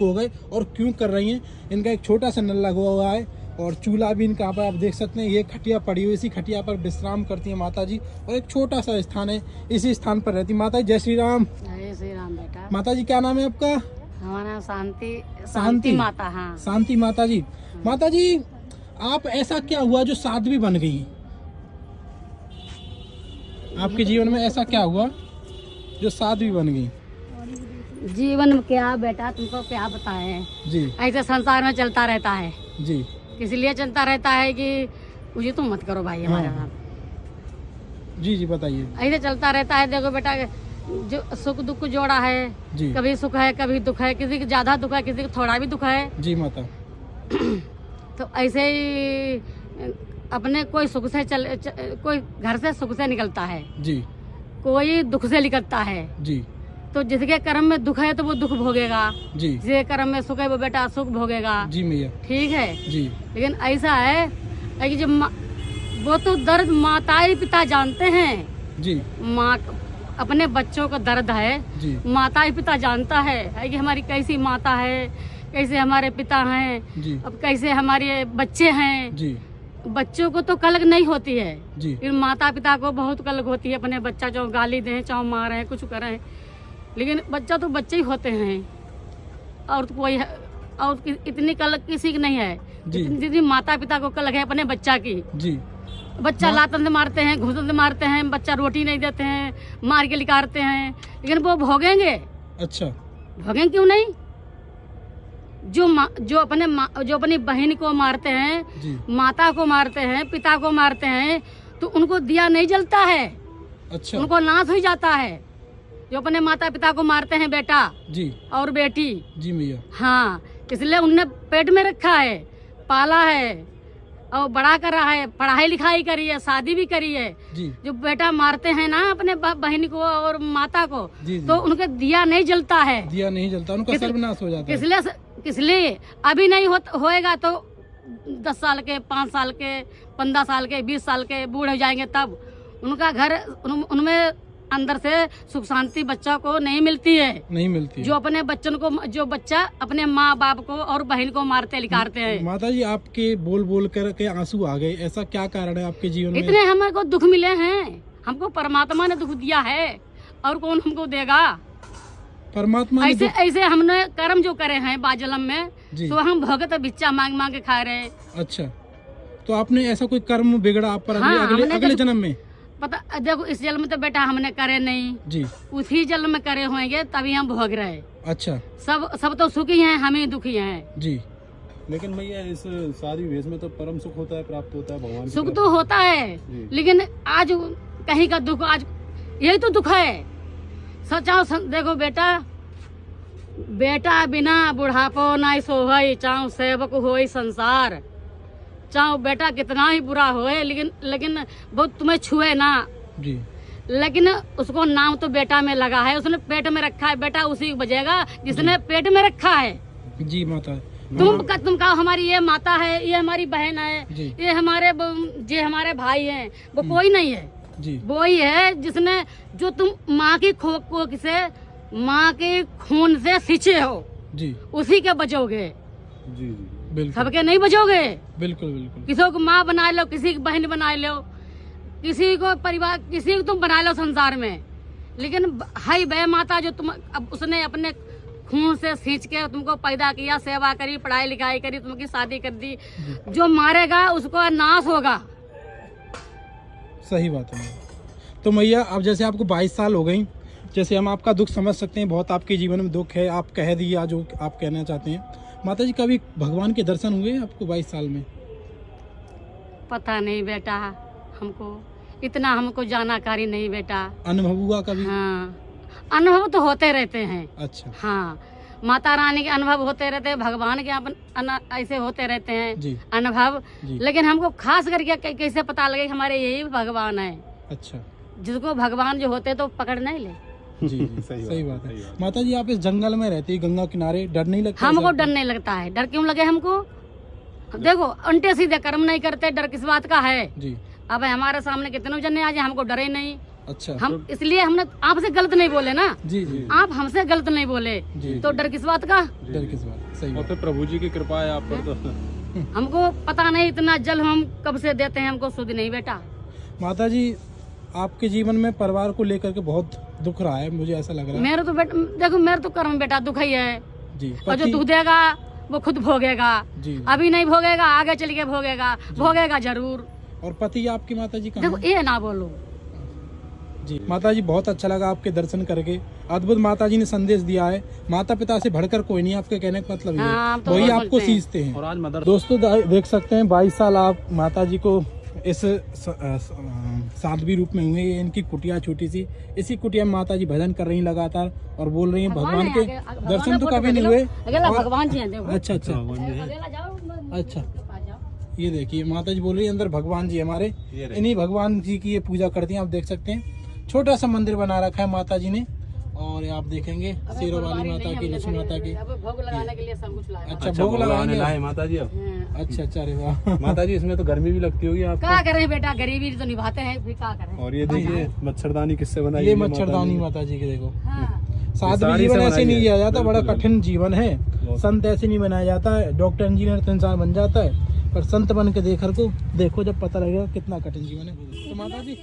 हो गए और क्यों कर रही हैं। इनका एक छोटा सा नल लगा हुआ है और चूल्हा भी इनका पर आप देख सकते हैं। ये खटिया पड़ी हुई, इसी खटिया पर विश्राम करती है माता जी और एक छोटा सा स्थान है, इसी स्थान पर रहती माता जी। जय श्री राम। जय श्री राम बेटा। माता जी क्या नाम है आपका? हमारा शांति माता। हाँ, शांति माता जी। माता जी आप ऐसा क्या हुआ जो साध्वी बन गई? आपके जीवन में ऐसा क्या हुआ जो साध्वी बन गई? जीवन में क्या बेटा तुमको क्या बताएं जी। ऐसे संसार में चलता रहता है जी। इसलिए चलता रहता है कि मुझे तुम मत करो भाई हमारे हाँ। साथ। जी जी बताइए। ऐसे चलता रहता है। देखो बेटा जो सुख दुख जोड़ा है जी। कभी सुख है कभी दुख है, किसी को ज्यादा दुख है किसी को थोड़ा भी दुख है। जी माता। तो ऐसे ही अपने कोई सुख से कोई घर से सुख से निकलता है, जी। कोई दुख से निकलता है। जी। तो जिसके कर्म में दुख है तो वो दुख भोगेगा, जी। जिसके कर्म में सुख है वो बेटा सुख भोगेगा। जी मैया। ठीक है जी। लेकिन ऐसा है कि जब वो तो दर्द माताएं पिता जानते हैं। जी। माँ अपने बच्चों का दर्द है जी। माता पिता जानता है कि हमारी कैसी माता है, कैसे हमारे पिता हैं, जी। अब कैसे हमारे बच्चे हैं। जी। बच्चों को तो कलक नहीं होती है, जी। फिर माता पिता को बहुत कलक होती है। अपने बच्चा जो गाली दें चाहे मारें कुछ करें, लेकिन बच्चा तो बच्चे ही होते हैं और कोई और इतनी कलक किसी की नहीं है जितनी माता पिता को कलक है अपने बच्चा की। जी। बच्चा लातन से मारते हैं, घुसन से मारते हैं, बच्चा रोटी नहीं देते हैं, मार के निकालते हैं, लेकिन वो भोगेंगे। अच्छा। भोगेंगे क्यों नहीं? जो अपनी बहन को मारते हैं, जी। माता को मारते हैं, पिता को मारते हैं, तो उनको दिया नहीं जलता है। अच्छा। उनको नाश हो जाता है। जो अपने माता पिता को मारते हैं बेटा जी और बेटी। जी मैया। हाँ, इसलिए उनने पेट में रखा है, पाला है और बड़ा कर रहा है, पढ़ाई लिखाई करी है, शादी भी करी है। जी। जो बेटा मारते हैं ना अपने बहन को और माता को, जी। तो उनके दिया नहीं जलता है, दिया नहीं जलता, उनका सर्वनाश हो जाता है। इसलिए अभी नहीं होएगा तो 10 साल के, 5 साल के, 15 साल के, 20 साल के बूढ़े हो जाएंगे, तब उनका घर उनमें अंदर से सुख शांति बच्चा को नहीं मिलती है। नहीं मिलती। जो अपने बच्चन को, जो बच्चा अपने माँ बाप को और बहन को मारते लिखाते हैं। माता जी आपके बोल बोल कर के आंसू आ गए, ऐसा क्या कारण है आपके जीवन में? इतने हमको दुख मिले हैं, हमको परमात्मा ने दुख दिया है और कौन हमको देगा? परमात्मा ने ऐसे हमने कर्म जो करे हैं बाजलम में, तो हम भगत भिक्षा मांग मांग के खा रहे। अच्छा, तो आपने ऐसा कोई कर्म बिगड़ा आप पर? हाँ, अगले जन्म में? पता देखो, इस जन्म में तो बेटा हमने करे नहीं जी, उसी जन्म में करे होंगे तभी हम भोग रहे। अच्छा। सब तो सुखी हैं, हम ही दुखी हैं जी। लेकिन भैया इस शादी वेश में तो परम सुख होता है, प्राप्त होता है, भगवान सुख तो होता है, लेकिन आज कहीं का दुख, आज यही तो दुख है। सचाओ देखो बेटा बिना बुढ़ापो नहीं सोहई, चाहो सेवक होई संसार। चाहो बेटा कितना ही बुरा होए, लेकिन वो तुम्हें छुए ना जी, लेकिन उसको नाम तो बेटा में लगा है, उसने पेट में रखा है, बेटा उसी को बजेगा जिसने पेट में रखा है। जी माता। तुम कहो हमारी ये माता है, ये हमारी बहन है, ये हमारे भाई हैं, वो कोई नहीं है जी। वो ही है जिसने, जो तुम माँ की कोख से, माँ के खून से सींचे हो जी, उसी के बचोगे जी। बिल्कुल, सबके नहीं बचोगे। बिल्कुल बिल्कुल। किसी को माँ बना लो, किसी की बहन बना लो, किसी को परिवार, किसी को तुम बना लो संसार में, लेकिन हाई बह माता जो तुम, अब उसने अपने खून से सींच के तुमको पैदा किया, सेवा करी, पढ़ाई लिखाई करी, तुमकी शादी कर दी, जो मारेगा उसको नाश होगा। सही बात है। तो मैया अब जैसे आपको 22 साल हो गई, जैसे हम आपका दुख समझ सकते हैं, बहुत आपके जीवन में दुख है, आप कह दिया जो आप कहना चाहते हैं। माता जी कभी भगवान के दर्शन हुए आपको 22 साल में? पता नहीं बेटा, हमको हमको जानकारी नहीं बेटा। अनुभव हुआ कभी? हाँ, अनुभव तो होते रहते हैं। अच्छा। हाँ, माता रानी के अनुभव होते रहते हैं, भगवान के ऐसे होते रहते हैं जी, अनुभव जी। लेकिन हमको खास करके कैसे पता लगे हमारे यही भगवान है। अच्छा। जिसको भगवान जो होते तो पकड़ नहीं ले। जी, सही बात है। माता जी आप इस जंगल में रहती है, गंगा किनारे, डर नहीं लगता? हमको डर नहीं लगता है। डर क्यों लगे हमको? देखो, उल्टे सीधे कर्म नहीं करते, डर किस बात का है जी। अब हमारे सामने कितने जने आ जाए, हमको डरे नहीं। अच्छा, हम इसलिए हमने आपसे गलत नहीं बोले ना। जी जी, आप हमसे गलत नहीं बोले जी, तो डर किस बात का? डर किस बात, सही और बात। फिर प्रभु जी की कृपा है आप पर तो। हमको पता नहीं इतना जल हम कब से देते हैं, हमको सुध नहीं बेटा। माता जी आपके जीवन में परिवार को लेकर के बहुत दुख रहा है, मुझे ऐसा लग रहा है। मेरे तो बेटा देखो, मेरे तो कर्म बेटा दुख ही है, जी, और जो दुख देगा वो खुद भोगेगा। जी, अभी नहीं भोगेगा, आगे चल के भोगेगा, भोगेगा जरूर। और पति आपकी माता जी कहाँ देखो हैं? ये ना बोलो। जी माता जी, बहुत अच्छा लगा आपके दर्शन करके। अद्भुत माता जी ने संदेश दिया है, माता पिता से बढ़कर कोई नहीं, आपके कहने का मतलब ये है। हाँ, तो वही वो आपको बोलते हैं। सीखते हैं। और आज मदर दोस्तों देख सकते हैं 22 साल आप माता जी को इस साध्वी रूप में हुए। ये इनकी कुटिया छोटी सी, इसी कुटिया में माता जी भजन कर रही हैं लगातार और बोल रही हैं भगवान के दर्शन तो कभी नहीं हुए। अगला भगवान जी हैं, देखो। अच्छा अच्छा अगला जाओ, अच्छा, ये देखिए माता जी बोल रही है अंदर भगवान जी हमारे, इन्हीं भगवान जी की ये पूजा करती हैं। आप देख सकते हैं छोटा सा मंदिर बना रखा है माता जी ने, और आप देखेंगे शेरों वाली माता की, लक्ष्मी माता की। अब भोग लगाने के लिए सब कुछ लाया। अच्छा, भोग लगाने लाए माता जी अब। हाँ। अच्छा अच्छा, अरे वाह। माता जी इसमें तो गर्मी भी लगती होगी आपको। क्या करें बेटा, गरीबी तो निभाते हैं, फिर क्या करें। और ये देखिए मच्छरदानी किससे बनाई ये हुई है मच्छरदानी माता जी की, देखो हाँ। साध्वी साड़ी जीवन से ऐसे बनाई नहीं है। जिया जाता, बड़ा बिल्कुल। कठिन जीवन है। संत ऐसे नहीं बनाया जाता है, डॉक्टर इंजीनियर तो इंसान बन जाता है, पर संत बन के देखो जब पता लगेगा कितना कठिन जीवन है। तो माता जी